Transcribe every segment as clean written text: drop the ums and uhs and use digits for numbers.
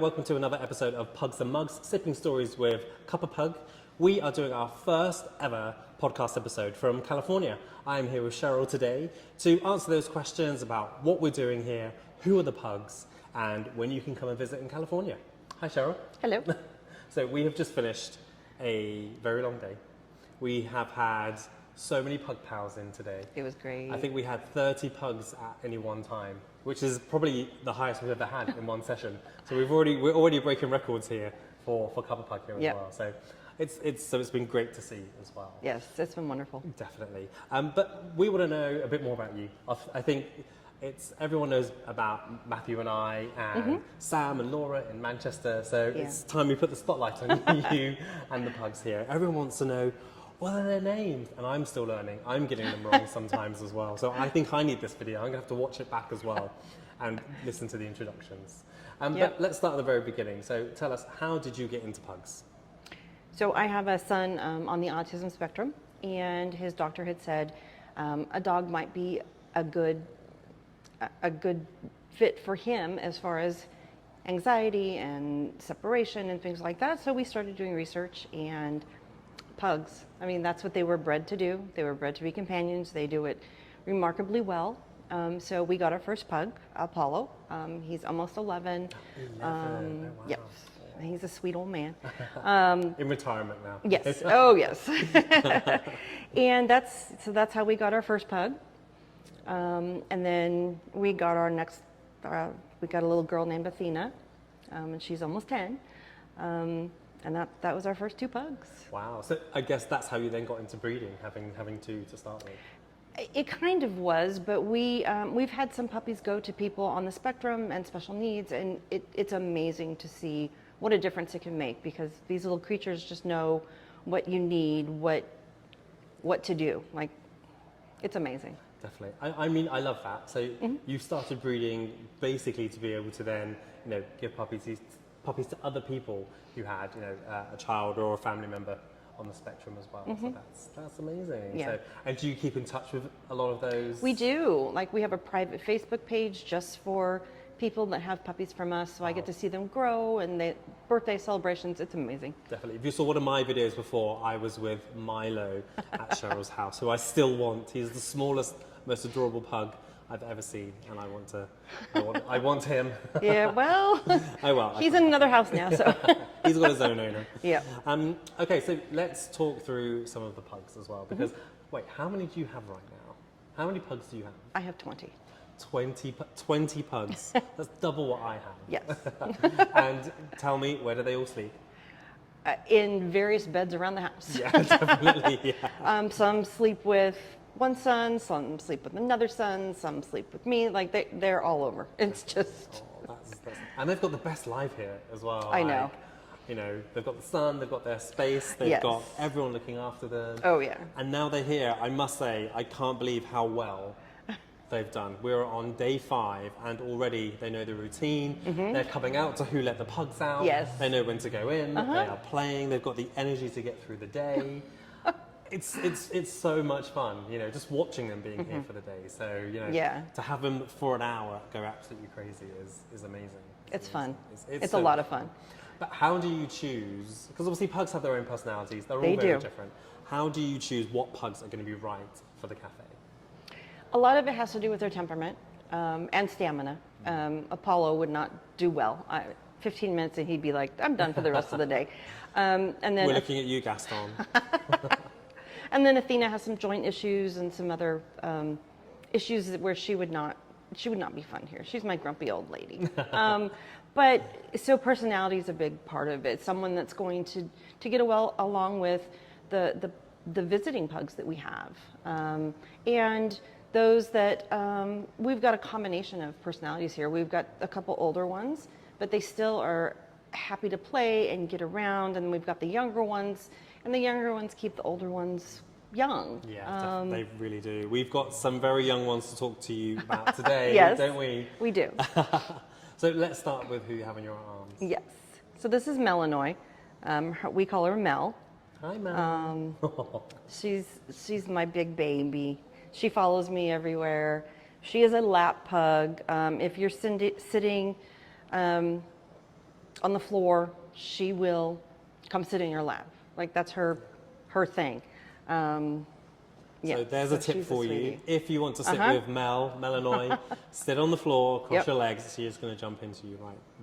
welcome to another episode of Pugs and Mugs, Sipping Stories with CuppaPug. We are doing our first ever podcast episode from California. I'm here with Cheryl today to answer those questions about what we're doing here, who are the pugs, and when you can come and visit in California. Hi Cheryl. Hello. So we have just finished a very long day. We have had so many pug pals in today. It was great. I think we had 30 pugs at any one time, which is probably the highest we've ever had in one session. So we're already breaking records here for CuppaPug here as well. So it's been great to see as well. Yes, it's been wonderful. Definitely. But we want to know a bit more about you. I think everyone knows about Matthew and I and Sam and Laura in Manchester. So it's time we put the spotlight on you and the pugs here. Everyone wants to know, what are their names? And I'm still learning. I'm getting them wrong sometimes as well. So I think I need this video. I'm going to have to watch it back as well and listen to the introductions. But let's start at the very beginning. So tell us, how did you get into pugs? So I have a son on the autism spectrum, and his doctor had said a dog might be a good fit for him as far as anxiety and separation and things like that. So we started doing research, and pugs, I mean, that's what they were bred to do. They were bred to be companions. They do it remarkably well. So we got our first pug, Apollo. He's almost 11. 11. Oh, wow. Yep. He's a sweet old man. In retirement now. Yes. Oh, yes. And that's how we got our first pug. And then we got our next, we got a little girl named Athena, and she's almost 10. And that was our first two pugs. Wow. So I guess that's how you then got into breeding, having two to start with. It kind of was, but we've had some puppies go to people on the spectrum and special needs, and it's amazing to see what a difference it can make, because these little creatures just know what you need, what to do. Like, it's amazing. Definitely. I mean, I love that. So you started breeding basically to be able to then, give puppies to other people who had, a child or a family member on the spectrum as well. So that's amazing. Yeah. So, and do you keep in touch with a lot of those? We do. Like, we have a private Facebook page just for people that have puppies from us, so I get to see them grow, and the birthday celebrations. It's amazing. Definitely. If you saw one of my videos before, I was with Milo at Cheryl's house, who I still want. He's the smallest, most adorable pug I've ever seen, and I want him. Yeah, well, he's in another house now, so. He's got his own owner. Yeah. Okay, so let's talk through some of the pugs as well, because, wait, how many do you have right now? How many pugs do you have? I have 20. 20 pugs. That's double what I have. Yes. And tell me, where do they all sleep? In various beds around the house. Yeah, definitely, yeah. Some sleep with one son, some sleep with another son, some sleep with me. Like, they're all over. It's just... And they've got the best life here as well. I know. They've got the sun, they've got their space, they've got everyone looking after them. Oh, yeah. And now they're here. I must say, I can't believe how well they've done. We're on day 5, and already they know the routine. They're coming out to who let the pugs out. Yes. They know when to go in. They are playing. They've got the energy to get through the day. It's so much fun, just watching them being here for the day. So, to have them for an hour go absolutely crazy is amazing. It's fun. It's so a lot of fun. But how do you choose? Because obviously pugs have their own personalities. They're all very different. How do you choose what pugs are going to be right for the cafe? A lot of it has to do with their temperament and stamina. Apollo would not do well. 15 minutes and he'd be like, I'm done for the rest of the day. And then we're looking at you, Gaston. And then Athena has some joint issues and some other issues where she would not be fun here. She's my grumpy old lady. But so personality is a big part of it. Someone that's going to get along with the visiting pugs that we have. And those that, we've got a combination of personalities here. We've got a couple older ones, but they still are happy to play and get around. And we've got the younger ones, and the younger ones keep the older ones young. Yeah, they really do. We've got some very young ones to talk to you about today, don't we? We do. So let's start with who you have in your arms. Yes. So this is Melanoy. We call her Mel. Hi, Mel. She's my big baby. She follows me everywhere. She is a lap pug. If you're sitting on the floor, she will come sit in your lap. Like that's her thing. So there's a tip for you. If you want to sit with Melanoy, sit on the floor, cross your legs. She is going to jump into you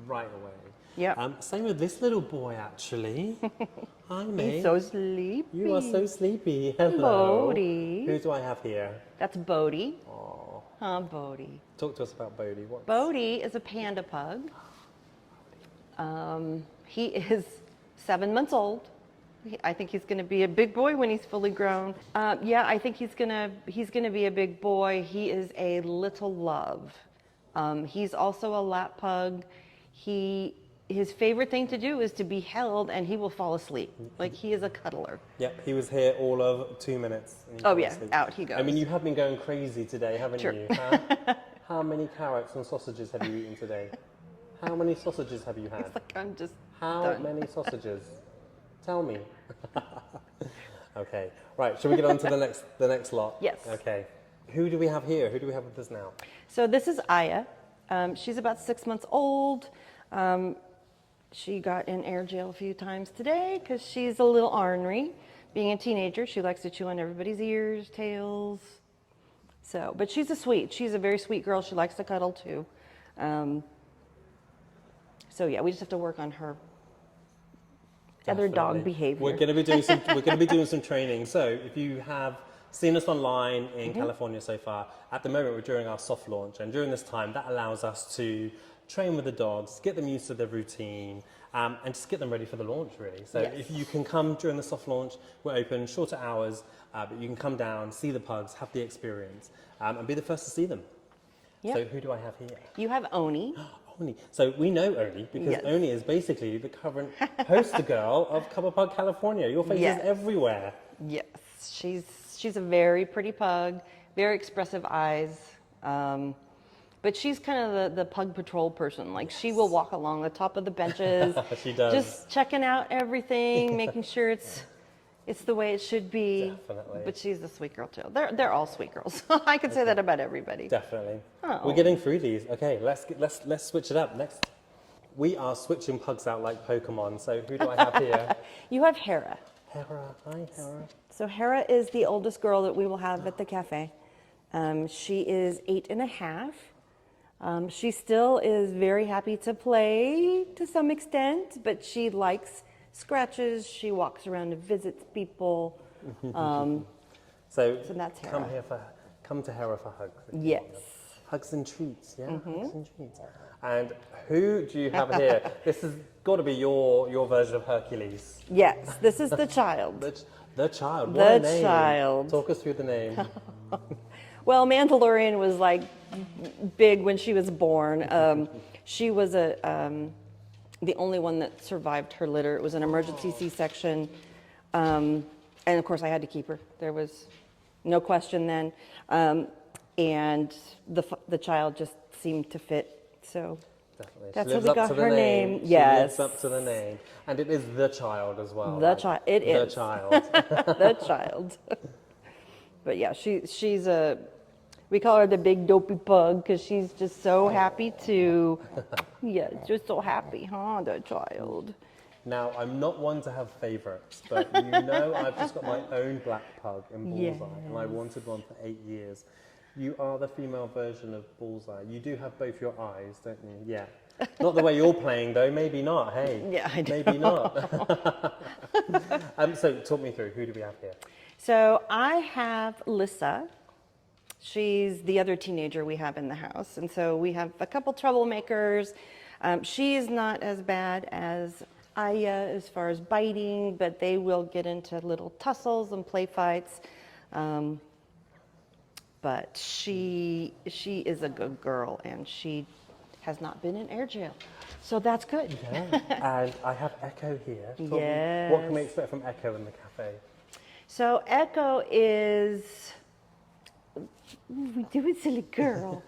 right away. Yep. Same with this little boy, actually. Hi, mate. He's so sleepy. You are so sleepy. Hello. Bodhi. Who do I have here? That's Bodhi. Oh. Huh, Bodhi. Talk to us about Bodhi. Bodhi is a panda pug. He is 7 months old. I think he's going to be a big boy when he's fully grown. Yeah, I think he's gonna be a big boy. He is a little love. He's also a lap pug. His favorite thing to do is to be held, and he will fall asleep. Like he is a cuddler. Yep, he was here all of 2 minutes. Oh yeah, out he goes. I mean, you have been going crazy today, haven't you? Huh? How many carrots and sausages have you eaten today? How many sausages have you had? It's like I'm just How done. many sausages? Tell me. Okay, right. Shall we get on to the next lot? Yes. Okay. Who do we have here? Who do we have with us now? So this is Aya. She's about 6 months old. She got in air jail a few times today because she's a little ornery. Being a teenager, she likes to chew on everybody's ears, tails. So, but she's a very sweet girl. She likes to cuddle too. So yeah, we just have to work on her other dog behavior. We're going to be doing some training. So if you have seen us online in California so far, at the moment we're during our soft launch, and during this time that allows us to train with the dogs, get them used to the routine, and just get them ready for the launch really. So if you can come during the soft launch, we're open shorter hours, but you can come down, see the pugs, have the experience, and be the first to see them. Yep. So who do I have here? You have Oni. Oni. So we know Oni because Oni is basically the current poster girl of CuppaPug California. Your face is everywhere. Yes, she's a very pretty pug, very expressive eyes. But she's kind of the pug patrol person. Like she will walk along the top of the benches. She does. Just checking out everything, making sure it's the way it should be. Definitely. But she's a sweet girl too. They're all sweet girls. I could say that about everybody. Definitely. Oh. We're getting through these. Okay, let's switch it up. Next, we are switching pugs out like Pokemon. So who do I have here? You have Hera. Hera. Hi, Hera. So Hera is the oldest girl that we will have at the cafe. She is 8.5. She still is very happy to play to some extent, but she likes scratches. She walks around and visits people. So that's Hera. Come to Hera for hugs. Yes. Hugs and treats, yeah. Hugs and treats. And who do you have here? This has got to be your version of Hercules. Yes, this is the child. The child. The What a name. child. Talk us through the name. Well, Mandalorian was like big when she was born. She was the only one that survived her litter. It was an emergency C-section, and of course I had to keep her. There was no question then, and the child just seemed to fit. So Definitely. that's how we got her name. She Yes, lives up to the name, and it is the child as well. the child. It is the child. the child. But yeah, she's a. We call her the big dopey pug because she's just so happy to. Yeah, just so happy, huh? The child. Now, I'm not one to have favourites, but you know I've just got my own black pug in Bullseye, and I wanted one for 8 years. You are the female version of Bullseye. You do have both your eyes, don't you? Yeah. Not the way you're playing, though. Maybe not. Hey. Yeah, I do. Maybe not. So, talk me through. Who do we have here? So I have Lissa. She's the other teenager we have in the house. And so we have a couple troublemakers. She is not as bad as Aya as far as biting, but they will get into little tussles and play fights. But she is a good girl, and she has not been in air jail. So that's good. Yeah. And I have Echo here. Tell me, Yes. what can we expect from Echo in the cafe? So Echo is, we do it, silly girl.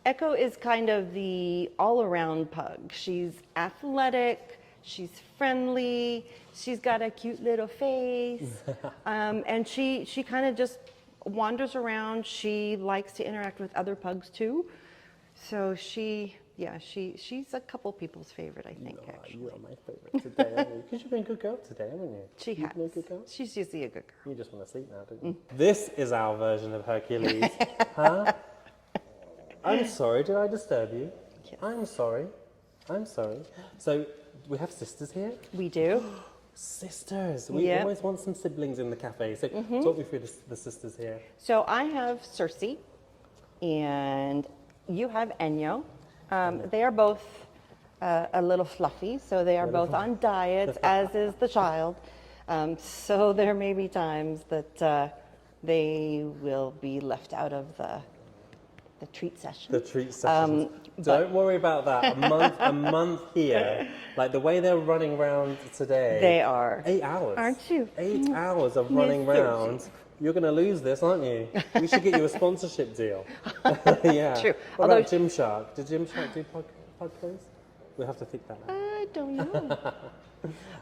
Echo is kind of the all-around pug. She's athletic, she's friendly, she's got a cute little face, and she kind of just wanders around. She likes to interact with other pugs too. So she Yeah, she's a couple people's favorite, I think, actually. You are my favorite today, aren't you? Because you've been a good girl today, haven't you? She You've has. been a good girl. She's usually a good girl. You just want to sleep now, don't you? This is our version of Hercules. Huh? I'm sorry, did I disturb you? Yes. I'm sorry. I'm sorry. So, we have sisters here? We do. Sisters. We always want some siblings in the cafe. So, talk me through the sisters here. So I have Cersei, and you have Enyo. They are both a little fluffy, so they are both on diets, as is the child. So there may be times that they will be left out of the treat session. The treat sessions. Don't worry about that. A month here. Like the way they're running around today. They are. 8 hours. Aren't you? 8 hours of running around. You're going to lose this, aren't you? We should get you a sponsorship deal. Yeah. True. What about Gymshark? Did Gymshark do pug plays? We'll have to think that out. I don't know.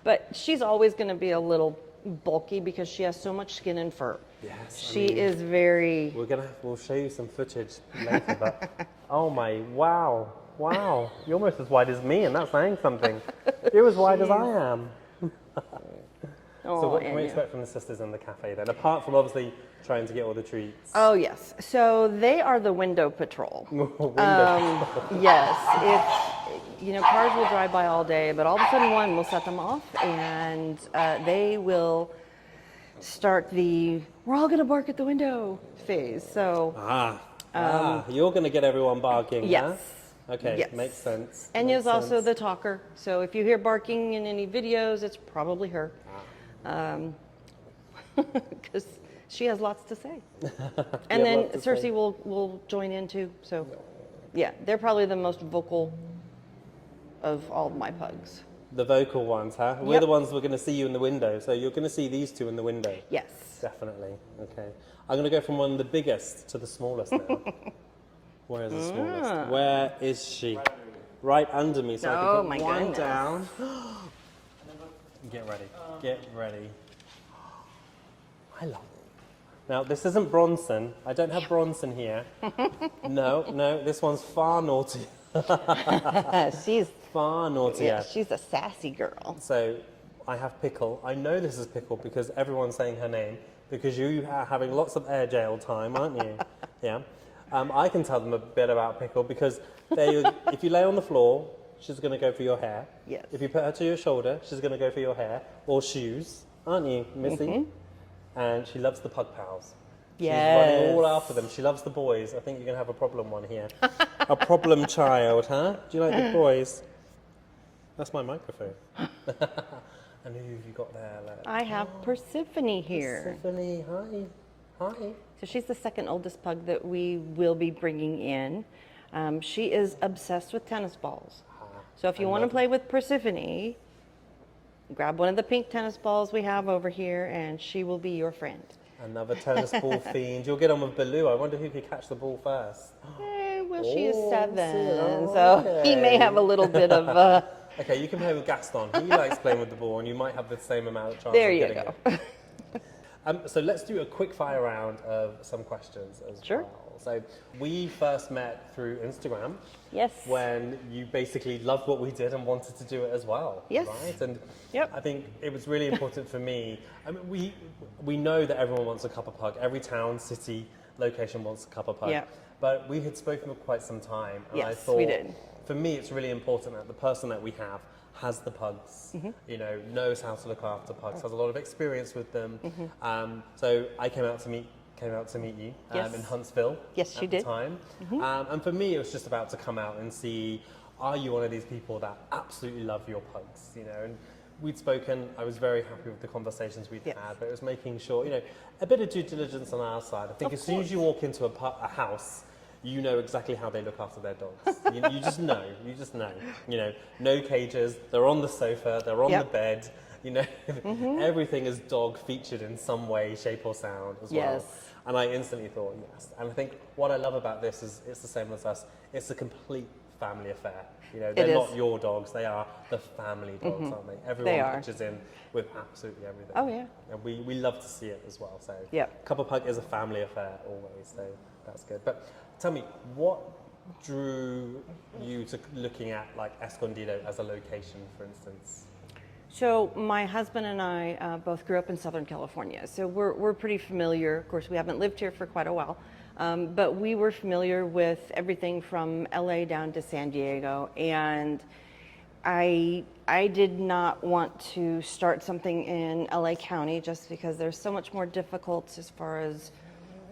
But she's always going to be a little bulky because she has so much skin and fur. Yes. She is very... We'll show you some footage later, but oh my, wow. You're almost as wide as me, and that's saying something. You're as wide as I am. So what can we expect from the sisters in the cafe then, apart from obviously trying to get all the treats? Oh, yes. So they are the window patrol. Yes. Cars will drive by all day, but all of a sudden one will set them off, and they will start the "we're all going to bark at the window" phase. So you're going to get everyone barking, yes. Huh? Okay, yes. Makes sense. Enya's also the talker, so if you hear barking in any videos, it's probably her. Because she has lots to say. And then Cersei will join in too. So, yeah, they're probably the most vocal of all of my pugs. The vocal ones, huh? We're the ones we're going to see you in the window. So you're going to see these two in the window. Yes. Definitely. Okay. I'm going to go from one of the biggest to the smallest now. Where is the smallest? Where is she? Right under me. So I can put one down. Get ready. Get ready. I love it. Now, this isn't Bronson. I don't have Bronson here. No, this one's far naughtier. She's far naughtier. Yeah, she's a sassy girl. So, I have Pickle. I know this is Pickle because everyone's saying her name, because you are having lots of air jail time, aren't you? Yeah. I can tell them a bit about Pickle because if you lay on the floor, she's going to go for your hair. Yes. If you put her to your shoulder, she's going to go for your hair or shoes, aren't you, Missy? And she loves the pug pals. Yes. She's running all after them. She loves the boys. I think you're going to have a problem one here. A problem child, huh? Do you like the boys? That's my microphone. And who have you got there? I have Persephone here. Persephone, hi. Hi. So she's the second oldest pug that we will be bringing in. She is obsessed with tennis balls. So if you want to play with Persephone, grab one of the pink tennis balls we have over here, and she will be your friend. Another tennis ball fiend. You'll get on with Baloo. I wonder who could catch the ball first. Well, she is 7, so he may have a little bit of... Okay, you can play with Gaston. He likes playing with the ball, and you might have the same amount of chance there of you getting go. it. So let's do a quick fire round of some questions as well. So we first met through Instagram. Yes. When you basically loved what we did and wanted to do it as well. Yes. Right? And I think it was really important for me. I mean, we know that everyone wants a CuppaPug. Every town, city, location wants a CuppaPug. Yeah. But we had spoken for quite some time. And I thought, we did. For me, it's really important that the person that we have has the pugs, knows how to look after pugs, has a lot of experience with them. So I came out to meet you in Huntsville at the time. And for me, it was just about to come out and see, are you one of these people that absolutely love your pugs? And we'd spoken, I was very happy with the conversations we'd had, but it was making sure, a bit of due diligence on our side. I think as soon as you walk into a house, you know exactly how they look after their dogs. You just know. No cages, they're on the sofa, they're on the bed. Everything is dog featured in some way, shape or sound as well. And I instantly thought, yes. And I think what I love about this is it's the same as us. It's a complete family affair. They're not your dogs, they are the family dogs, aren't they? Everyone pitches in with absolutely everything. Oh, yeah. And we love to see it as well. So yeah. CuppaPug is a family affair always, so that's good. But tell me, what drew you to looking at like Escondido as a location, for instance? So my husband and I both grew up in Southern California, so we're pretty familiar. Of course, we haven't lived here for quite a while, but we were familiar with everything from LA down to San Diego, and I did not want to start something in LA County just because there's so much more difficult as far as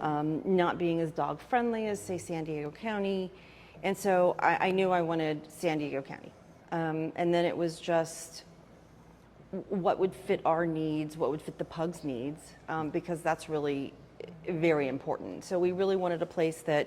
not being as dog friendly as, say, San Diego County, and so I knew I wanted San Diego County, and then it was just what would fit our needs, what would fit the Pugs' needs, because that's really very important. So we really wanted a place that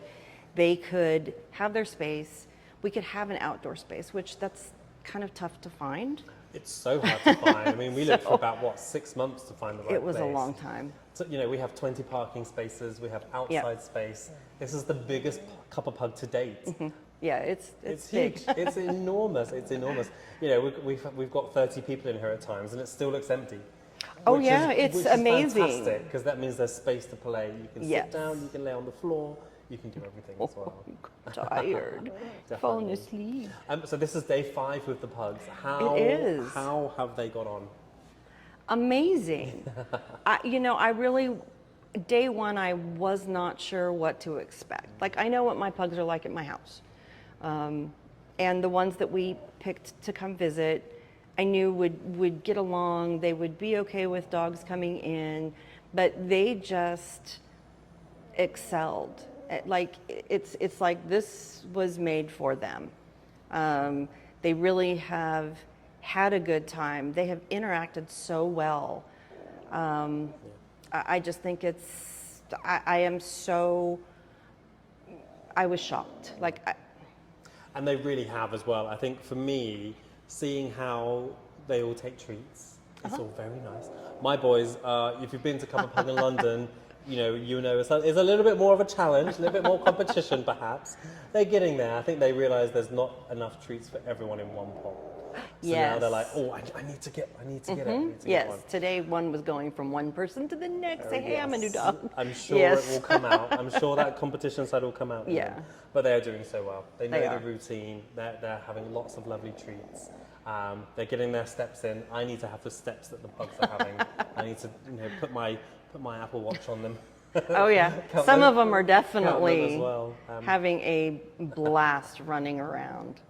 they could have their space. We could have an outdoor space, which that's kind of tough to find. It's so hard to find. I mean, we looked for about, what, 6 months to find the right place. It was a long time. So, you know, we have 20 parking spaces, we have outside space. This is the biggest CuppaPug to date. Mm-hmm. Yeah, it's huge. big. It's enormous. It's enormous. You know, we've got 30 people in here at times, and it still looks empty. Oh yeah, it's amazing. Fantastic, because that means there's space to play. You can Yes. sit down, you can lay on the floor, you can do everything as well. Tired, falling asleep. So this is day 5 with the Pugs. How It is. How have they got on? Amazing. I really, day 1, I was not sure what to expect. Like, I know what my Pugs are like at my house. And the ones that we picked to come visit, I knew would get along, they would be okay with dogs coming in, but they just excelled. Like, it's like this was made for them. They really have had a good time. They have interacted so well. I just think I was shocked. And they really have as well. I think for me, seeing how they all take treats, it's all very nice. My boys, if you've been to CuppaPug in London, you know it's a little bit more of a challenge, a little bit more competition perhaps. They're getting there. I think they realise there's not enough treats for everyone in one pot. So now they're like, oh, I need to get it. I need to get one. Today one was going from one person to the next. Say, hey, I'm a new dog. I'm sure it will come out. I'm sure that competition side will come out. Yeah. But they are doing so well. They know They the routine. They're having lots of lovely treats. They're getting their steps in. I need to have the steps that the Pugs are having. I need to put my Apple Watch on them. Oh yeah, some of them are definitely as well. having a blast running around.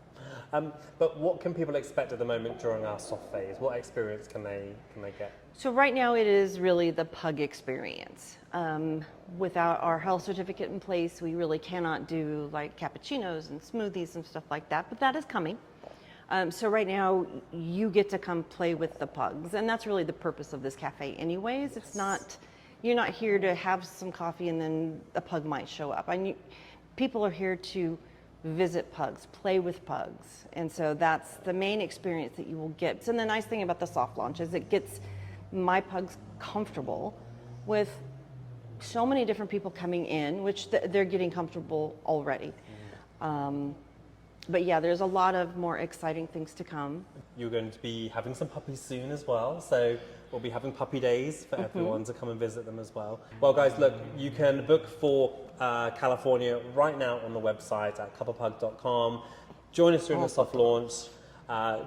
But what can people expect at the moment during our soft phase? What experience can they get? So right now it is really the Pug experience. Without our health certificate in place, we really cannot do like cappuccinos and smoothies and stuff like that, but that is coming. So right now you get to come play with the Pugs, and that's really the purpose of this cafe anyways. It's not, you're not here to have some coffee and then a Pug might show up. People are here to visit Pugs, play with Pugs, and so that's the main experience that you will get. And the nice thing about the soft launch is it gets my Pugs comfortable with so many different people coming in, which they're getting comfortable already. But yeah, there's a lot of more exciting things to come. You're going to be having some puppies soon as well, so we'll be having puppy days for everyone to come and visit them as well. Well guys, look, you can book for California right now on the website at CuppaPug.com. Join us during the soft launch.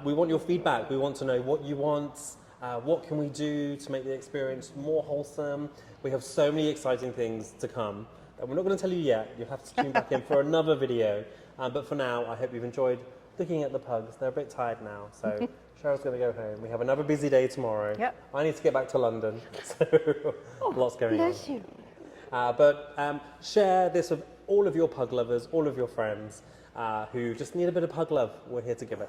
We want your feedback. We want to know what you want. What can we do to make the experience more wholesome? We have so many exciting things to come that we're not going to tell you yet. You'll have to tune back in for another video. But for now, I hope you've enjoyed looking at the Pugs. They're a bit tired now, so Cheryl's going to go home. We have another busy day tomorrow. Yep. I need to get back to London, so lots going on. Bless you. But share this with all of your Pug lovers, all of your friends who just need a bit of Pug love. We're here to give it.